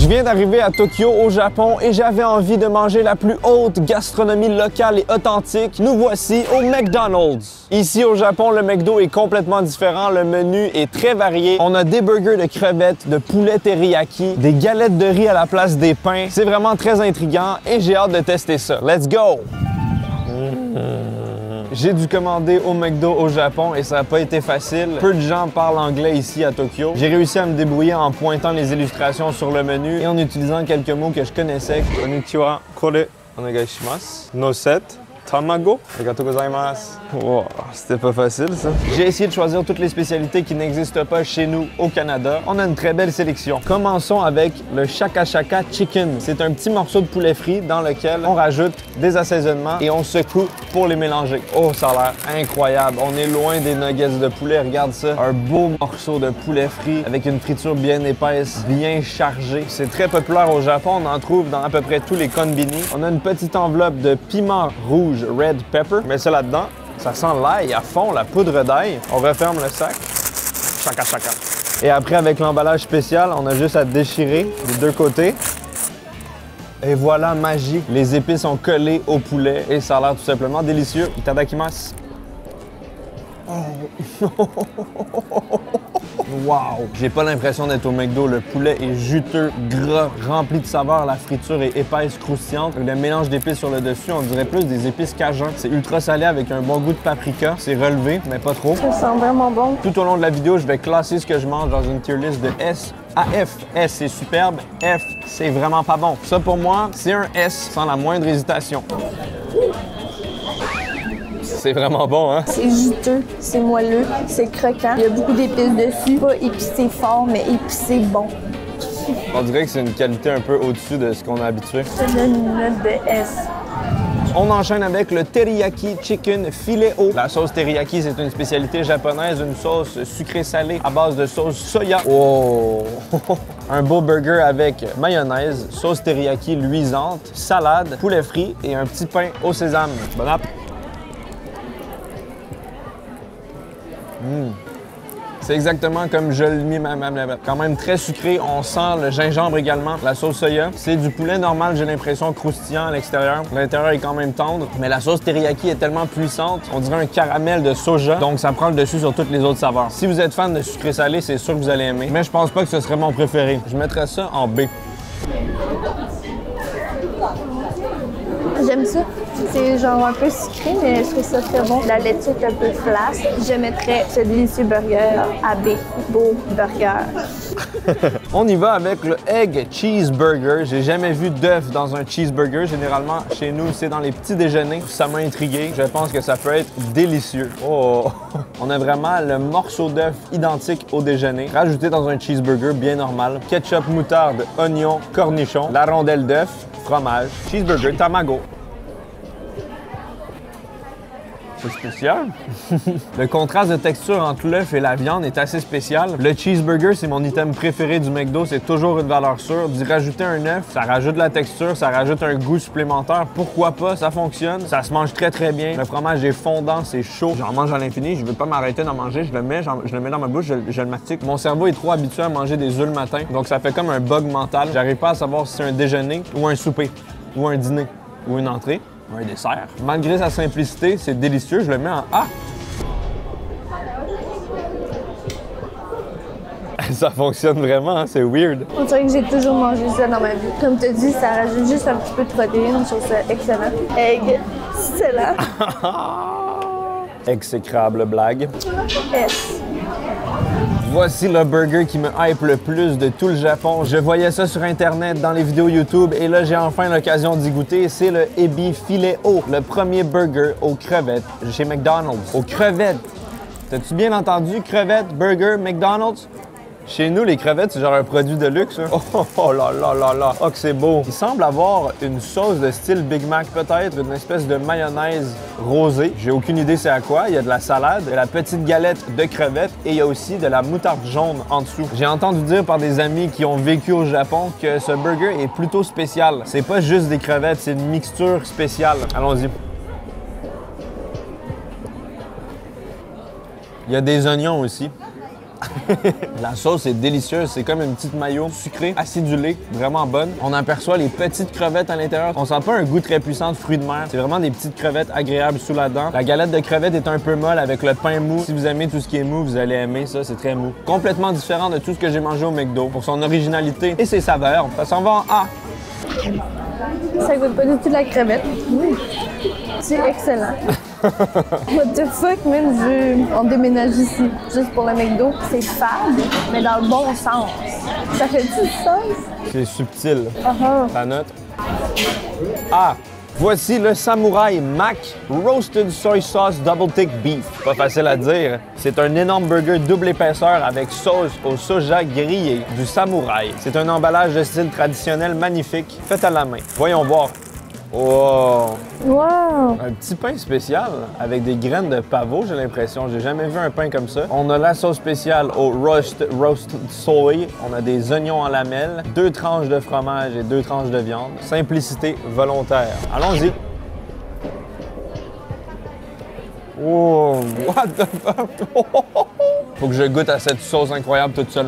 Je viens d'arriver à Tokyo, au Japon, et j'avais envie de manger la plus haute gastronomie locale et authentique. Nous voici au McDonald's. Ici au Japon, le McDo est complètement différent. Le menu est très varié. On a des burgers de crevettes, de poulet teriyaki, des galettes de riz à la place des pains. C'est vraiment très intriguant et j'ai hâte de tester ça. Let's go! J'ai dû commander au McDo au Japon et ça n'a pas été facile. Peu de gens parlent anglais ici à Tokyo. J'ai réussi à me débrouiller en pointant les illustrations sur le menu et en utilisant quelques mots que je connaissais. Konnichiwa, kore, onegaishimasu, noset, tamago, arigatou gozaimasu. Wow, c'était pas facile ça. J'ai essayé de choisir toutes les spécialités qui n'existent pas chez nous au Canada. On a une très belle sélection. Commençons avec le Shaka Shaka Chicken. C'est un petit morceau de poulet frit dans lequel on rajoute des assaisonnements et on secoue pour les mélanger. Oh, ça a l'air incroyable. On est loin des nuggets de poulet, regarde ça. Un beau morceau de poulet frit avec une friture bien épaisse, bien chargée. C'est très populaire au Japon. On en trouve dans à peu près tous les konbini. On a une petite enveloppe de piment rouge, red pepper. Mets ça là-dedans. Ça sent l'ail à fond, la poudre d'ail. On referme le sac. Chaka chaka. Et après, avec l'emballage spécial, on a juste à déchirer des deux côtés. Et voilà, magie. Les épices sont collées au poulet et ça a l'air tout simplement délicieux. Itadakimasu. Oh. Wow! J'ai pas l'impression d'être au McDo. Le poulet est juteux, gras, rempli de saveurs. La friture est épaisse, croustillante. Le mélange d'épices sur le dessus, on dirait plus des épices cajun. C'est ultra salé avec un bon goût de paprika. C'est relevé, mais pas trop. Ça sent vraiment bon. Tout au long de la vidéo, je vais classer ce que je mange dans une tier list de S à F. S, c'est superbe. F, c'est vraiment pas bon. Ça, pour moi, c'est un S sans la moindre hésitation. C'est vraiment bon, hein? C'est juteux, c'est moelleux, c'est croquant. Il y a beaucoup d'épices dessus. Pas épicé fort, mais épicé bon. On dirait que c'est une qualité un peu au-dessus de ce qu'on est habitué. Je te donne une note de S. On enchaîne avec le teriyaki chicken filet haut. La sauce teriyaki, c'est une spécialité japonaise, une sauce sucrée-salée à base de sauce soya. Oh! Un beau burger avec mayonnaise, sauce teriyaki luisante, salade, poulet frit et un petit pain au sésame. Bon app! C'est exactement comme je l'ai mis, quand même très sucré. On sent le gingembre également, la sauce soya. C'est du poulet normal, j'ai l'impression, croustillant à l'extérieur. L'intérieur est quand même tendre, mais la sauce teriyaki est tellement puissante, on dirait un caramel de soja, donc ça prend le dessus sur toutes les autres saveurs. Si vous êtes fan de sucré-salé, c'est sûr que vous allez aimer, mais je pense pas que ce serait mon préféré. Je mettrais ça en B. J'aime ça. C'est genre un peu sucré, mais je trouve ça très bon. La laitue est un peu flasque. Je mettrais ce délicieux burger à B. Beau burger. On y va avec le Egg Cheeseburger. J'ai jamais vu d'œuf dans un cheeseburger. Généralement, chez nous, c'est dans les petits déjeuners. Ça m'a intrigué. Je pense que ça peut être délicieux. Oh! On a vraiment le morceau d'œuf identique au déjeuner, rajouté dans un cheeseburger bien normal. Ketchup, moutarde, oignon, cornichon, la rondelle d'œuf, fromage, cheeseburger, tamago. C'est spécial. Le contraste de texture entre l'œuf et la viande est assez spécial. Le cheeseburger, c'est mon item préféré du McDo. C'est toujours une valeur sûre. D'y rajouter un œuf, ça rajoute de la texture, ça rajoute un goût supplémentaire. Pourquoi pas? Ça fonctionne. Ça se mange très, très bien. Le fromage est fondant, c'est chaud. J'en mange à l'infini. Je veux pas m'arrêter d'en manger. Je le mets dans ma bouche, je le mastique. Mon cerveau est trop habitué à manger des œufs le matin. Donc, ça fait comme un bug mental. J'arrive pas à savoir si c'est un déjeuner ou un souper ou un dîner ou une entrée. Un dessert. Malgré sa simplicité, c'est délicieux. Je le mets en A. Ça fonctionne vraiment, hein? C'est weird. On dirait que j'ai toujours mangé ça dans ma vie. Comme tu as dit, ça rajoute juste un petit peu de protéines. Je trouve ça excellent. Egg, excellent. Exécrable blague. S. Voici le burger qui me hype le plus de tout le Japon. Je voyais ça sur Internet, dans les vidéos YouTube, et là, j'ai enfin l'occasion d'y goûter. C'est le Ebi Filet Haut, le premier burger aux crevettes chez McDonald's. Aux crevettes! T'as-tu bien entendu? Crevettes, burger, McDonald's? Chez nous, les crevettes, c'est genre un produit de luxe. Hein? Oh là là là là! Oh que c'est beau! Il semble avoir une sauce de style Big Mac peut-être, une espèce de mayonnaise rosée. J'ai aucune idée c'est à quoi. Il y a de la salade, de la petite galette de crevettes et il y a aussi de la moutarde jaune en dessous. J'ai entendu dire par des amis qui ont vécu au Japon que ce burger est plutôt spécial. C'est pas juste des crevettes, c'est une mixture spéciale. Allons-y. Il y a des oignons aussi. La sauce est délicieuse, c'est comme une petite mayo sucrée, acidulée, vraiment bonne. On aperçoit les petites crevettes à l'intérieur. On sent pas un goût très puissant de fruits de mer. C'est vraiment des petites crevettes agréables sous la dent. La galette de crevettes est un peu molle avec le pain mou. Si vous aimez tout ce qui est mou, vous allez aimer ça, c'est très mou. Complètement différent de tout ce que j'ai mangé au McDo pour son originalité et ses saveurs. Ça s'en va en A. Ça goûte pas du tout la crevette. C'est excellent. What the fuck, même on déménage ici, juste pour le McDo. C'est fade, mais dans le bon sens. Ça fait du sens? C'est subtil. Uh-huh. Ta note? A. Voici le Samouraï Mac Roasted Soy Sauce Double Thick Beef. Pas facile à dire. C'est un énorme burger double épaisseur avec sauce au soja grillé du Samouraï. C'est un emballage de style traditionnel magnifique, fait à la main. Voyons voir. Wow! Wow! Un petit pain spécial avec des graines de pavot, j'ai l'impression. J'ai jamais vu un pain comme ça. On a la sauce spéciale au roast soy. On a des oignons en lamelles, 2 tranches de fromage et 2 tranches de viande. Simplicité volontaire. Allons-y. Oh, what the fuck? Faut que je goûte à cette sauce incroyable toute seule.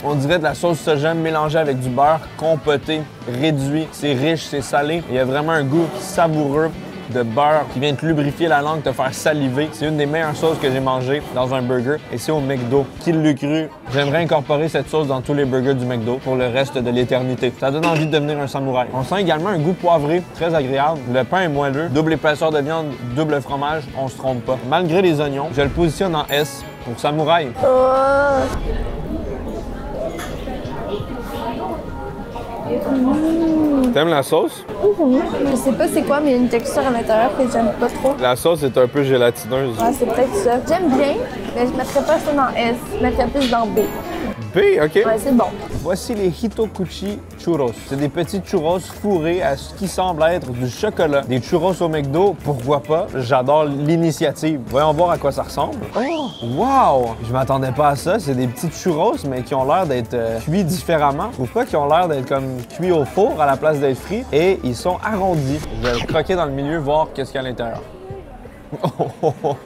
On dirait de la sauce soja mélangée avec du beurre, compoté, réduit. C'est riche, c'est salé. Il y a vraiment un goût savoureux de beurre qui vient te lubrifier la langue, te faire saliver. C'est une des meilleures sauces que j'ai mangées dans un burger et c'est au McDo. Qui l'a cru? J'aimerais incorporer cette sauce dans tous les burgers du McDo pour le reste de l'éternité. Ça donne envie de devenir un samouraï. On sent également un goût poivré, très agréable. Le pain est moelleux, double épaisseur de viande, double fromage, on se trompe pas. Malgré les oignons, je le positionne en S pour samouraï. T'aimes la sauce? Je sais pas c'est quoi, mais il y a une texture à l'intérieur que j'aime pas trop. La sauce est un peu gélatineuse. Ah, c'est peut-être ça. J'aime bien, mais je mettrais pas ça dans S. Je mettrais plus dans B. B, OK. Ouais, c'est bon. Voici les Hitokuchi Churros. C'est des petits churros fourrés à ce qui semble être du chocolat. Des churros au McDo, pourquoi pas? J'adore l'initiative. Voyons voir à quoi ça ressemble. Oh, wow! Je m'attendais pas à ça. C'est des petits churros, mais qui ont l'air d'être cuits différemment. Je trouve pas qu'ils ont l'air d'être comme cuits au four à la place d'être frits. Et ils sont arrondis. Je vais croquer dans le milieu, voir qu'est-ce qu'il y a à l'intérieur.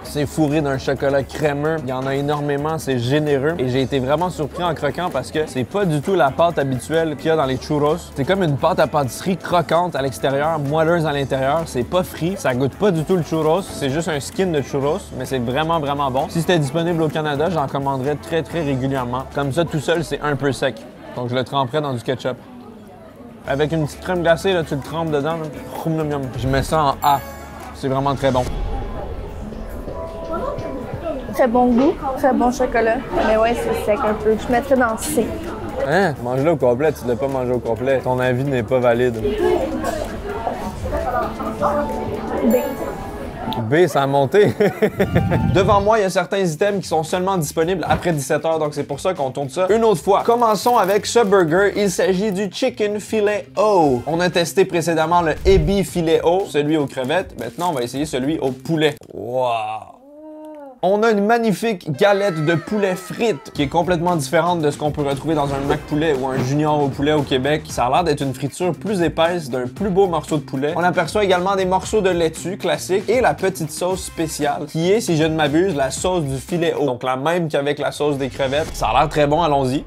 C'est fourré d'un chocolat crémeux. Il y en a énormément, c'est généreux. Et j'ai été vraiment surpris en croquant parce que c'est pas du tout la pâte habituelle qu'il y a dans les churros. C'est comme une pâte à pâtisserie croquante à l'extérieur, moelleuse à l'intérieur. C'est pas frit, ça goûte pas du tout le churros. C'est juste un skin de churros, mais c'est vraiment, vraiment bon. Si c'était disponible au Canada, j'en commanderais très, très régulièrement. Comme ça, tout seul, c'est un peu sec. Donc, je le tremperais dans du ketchup. Avec une petite crème glacée, là, tu le trempes dedans. Là. Je mets ça en A. C'est vraiment très bon. Très bon goût, très bon chocolat. Mais ouais, c'est sec un peu. Je mettrais dans C. Hein? Mange-le au complet, tu ne l'as pas mangé au complet. Ton avis n'est pas valide. B. B, ça a monté. Devant moi, il y a certains items qui sont seulement disponibles après 17h, donc c'est pour ça qu'on tourne ça une autre fois. Commençons avec ce burger. Il s'agit du Chicken Filet O. On a testé précédemment le Ebi Filet O, celui aux crevettes. Maintenant, on va essayer celui au poulet. Wow! On a une magnifique galette de poulet frites qui est complètement différente de ce qu'on peut retrouver dans un Mac poulet ou un Junior au poulet au Québec. Ça a l'air d'être une friture plus épaisse d'un plus beau morceau de poulet. On aperçoit également des morceaux de laitue classique et la petite sauce spéciale qui est, si je ne m'abuse, la sauce du filet haut. Donc la même qu'avec la sauce des crevettes. Ça a l'air très bon, allons-y.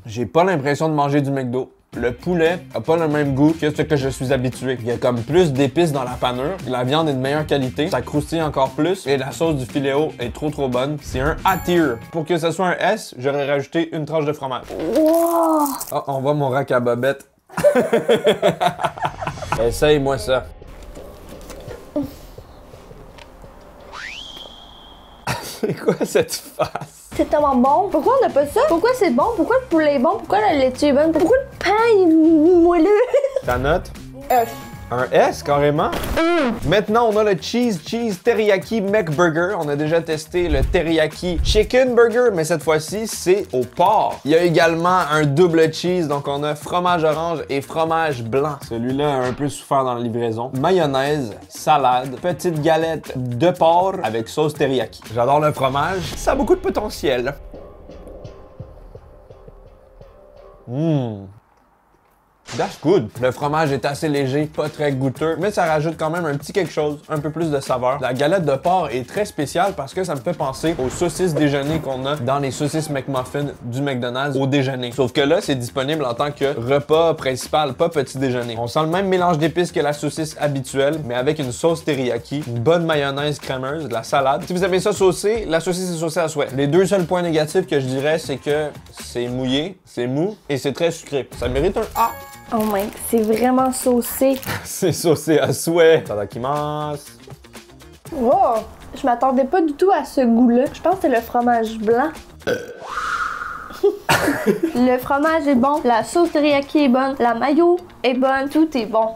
J'ai pas l'impression de manger du McDo. Le poulet a pas le même goût que ce que je suis habitué. Il y a comme plus d'épices dans la panure. La viande est de meilleure qualité. Ça croustille encore plus. Et la sauce du filet haut est trop bonne. C'est un A-tier. Pour que ce soit un S, j'aurais rajouté une tranche de fromage. Wow! Oh, on voit mon rack à bobette. Essaye-moi ça. C'est quoi cette face? C'est tellement bon. Pourquoi on n'a pas ça? Pourquoi c'est bon? Pourquoi le poulet est bon? Pourquoi la laitue est bonne? Pourquoi le pain est moelleux? Ta note? F. Un S, carrément? Maintenant, on a le Cheese Teriyaki McBurger. On a déjà testé le Teriyaki Chicken Burger, mais cette fois-ci, c'est au porc. Il y a également un double cheese, donc on a fromage orange et fromage blanc. Celui-là a un peu souffert dans la livraison. Mayonnaise, salade, petite galette de porc avec sauce teriyaki. J'adore le fromage. Ça a beaucoup de potentiel. That's good. Le fromage est assez léger, pas très goûteux, mais ça rajoute quand même un petit quelque chose, un peu plus de saveur. La galette de porc est très spéciale parce que ça me fait penser aux saucisses déjeuner qu'on a dans les saucisses McMuffin du McDonald's au déjeuner. Sauf que là, c'est disponible en tant que repas principal, pas petit déjeuner. On sent le même mélange d'épices que la saucisse habituelle, mais avec une sauce teriyaki, une bonne mayonnaise crémeuse, de la salade. Si vous aimez ça saucé, la saucisse est saucée à souhait. Les deux seuls points négatifs que je dirais, c'est que c'est mouillé, c'est mou et c'est très sucré. Ça mérite un A. Oh my, c'est vraiment saucé. C'est saucé à souhait. Tadakimasu. Wow! Je m'attendais pas du tout à ce goût-là. Je pense que c'est le fromage blanc. Le fromage est bon, la sauce teriyaki est bonne, la mayo est bonne, tout est bon.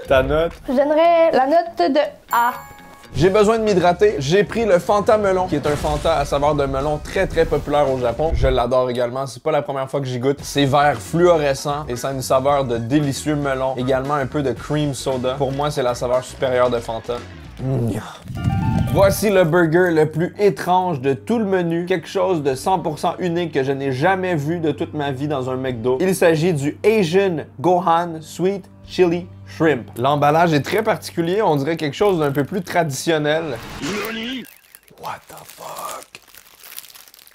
Ta note? Je donnerais la note de A. J'ai besoin de m'hydrater. J'ai pris le Fanta melon, qui est un Fanta à saveur de melon très populaire au Japon. Je l'adore également. C'est pas la première fois que j'y goûte. C'est vert fluorescent et ça a une saveur de délicieux melon. Également un peu de cream soda. Pour moi, c'est la saveur supérieure de Fanta. Voici le burger le plus étrange de tout le menu. Quelque chose de 100% unique que je n'ai jamais vu de toute ma vie dans un McDo. Il s'agit du Asian Gohan Sweet Chili Shrimp. L'emballage est très particulier, on dirait quelque chose d'un peu plus traditionnel. What the fuck?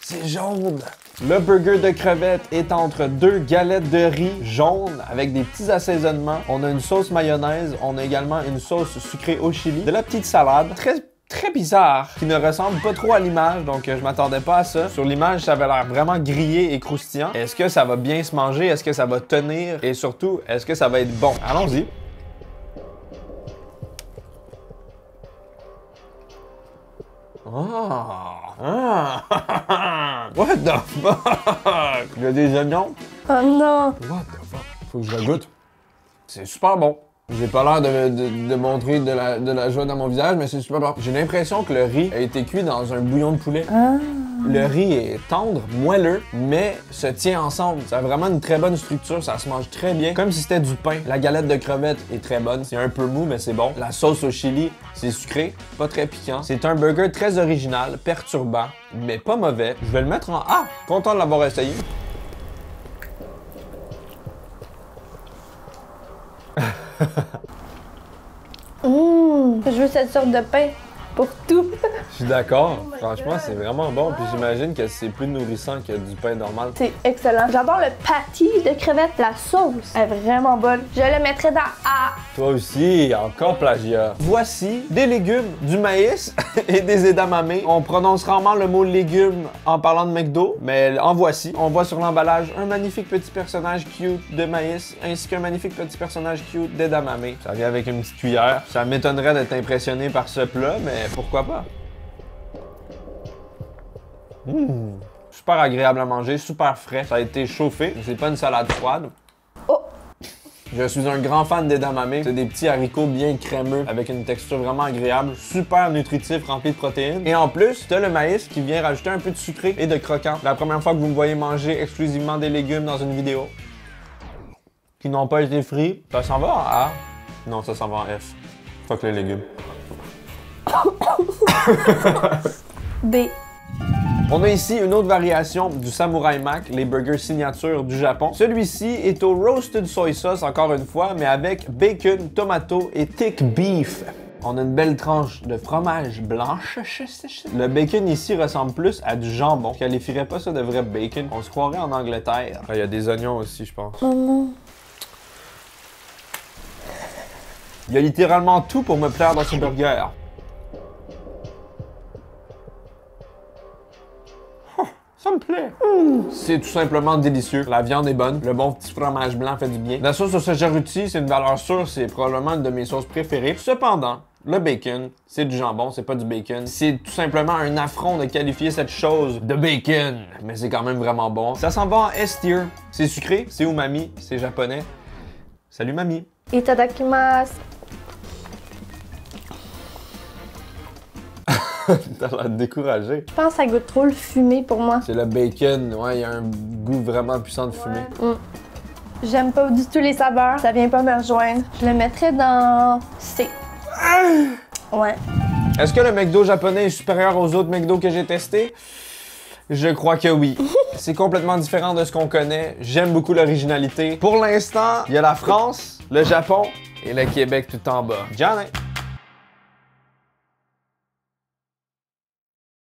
C'est jaune! Le burger de crevettes est entre deux galettes de riz jaunes avec des petits assaisonnements. On a une sauce mayonnaise, on a également une sauce sucrée au chili, de la petite salade, très bizarre, qui ne ressemble pas trop à l'image, donc je m'attendais pas à ça. Sur l'image, ça avait l'air vraiment grillé et croustillant. Est-ce que ça va bien se manger? Est-ce que ça va tenir? Et surtout, est-ce que ça va être bon? Allons-y. What the fuck? Il y a des oignons? Oh non! What the fuck? Faut que je le goûte. C'est super bon. J'ai pas l'air de montrer de la joie dans mon visage, mais c'est super bon. J'ai l'impression que le riz a été cuit dans un bouillon de poulet. Ah. Le riz est tendre, moelleux, mais se tient ensemble. Ça a vraiment une très bonne structure, ça se mange très bien, comme si c'était du pain. La galette de crevettes est très bonne, c'est un peu mou, mais c'est bon. La sauce au chili, c'est sucré, pas très piquant. C'est un burger très original, perturbant, mais pas mauvais. Je vais le mettre en A. Content de l'avoir essayé. Je veux cette sorte de pain pour tout. Je suis d'accord. Franchement, c'est vraiment bon. Puis j'imagine que c'est plus nourrissant que du pain normal. C'est excellent. J'adore le patty de crevettes. La sauce est vraiment bonne. Je le mettrais dans A. Toi aussi, encore plagiat. Voici des légumes, du maïs et des edamame. On prononce rarement le mot légumes en parlant de McDo, mais en voici. On voit sur l'emballage un magnifique petit personnage cute de maïs ainsi qu'un magnifique petit personnage cute d'edamame. Ça vient avec une petite cuillère. Ça m'étonnerait d'être impressionné par ce plat, mais pourquoi pas? Super agréable à manger, super frais. Ça a été chauffé. C'est pas une salade froide. Oh! Je suis un grand fan d'edamame. C'est des petits haricots bien crémeux avec une texture vraiment agréable, super nutritif, rempli de protéines. Et en plus, t'as le maïs qui vient rajouter un peu de sucré et de croquant. La première fois que vous me voyez manger exclusivement des légumes dans une vidéo qui n'ont pas été frits, ça s'en va en A? Non, ça s'en va en F. Fuck les légumes. B. On a ici une autre variation du Samurai Mac, les burgers signature du Japon. Celui-ci est au roasted soy sauce, encore une fois, mais avec bacon, tomato et thick beef. On a une belle tranche de fromage blanche. Le bacon ici ressemble plus à du jambon. Je qualifierais pas ça de vrai bacon. On se croirait en Angleterre. Il y a des oignons aussi, je pense. Oh non. Il y a littéralement tout pour me plaire dans ce burger. Ça me plaît. C'est tout simplement délicieux. La viande est bonne. Le bon petit fromage blanc fait du bien. La sauce au soja rôti, c'est une valeur sûre. C'est probablement une de mes sauces préférées. Cependant, le bacon, c'est du jambon, c'est pas du bacon. C'est tout simplement un affront de qualifier cette chose de bacon. Mais c'est quand même vraiment bon. Ça s'en va en S-tier. C'est sucré, c'est umami, c'est japonais. Salut mamie. Itadakimasu. T'as l'air découragé. Je pense que ça goûte trop le fumé pour moi. C'est le bacon, ouais, il y a un goût vraiment puissant de fumée. J'aime pas du tout les saveurs, ça vient pas me rejoindre. Je le mettrais dans C. Ouais. Est-ce que le McDo japonais est supérieur aux autres McDo que j'ai testés? Je crois que oui. C'est complètement différent de ce qu'on connaît. J'aime beaucoup l'originalité. Pour l'instant, il y a la France, le Japon et le Québec tout en bas. Johnny!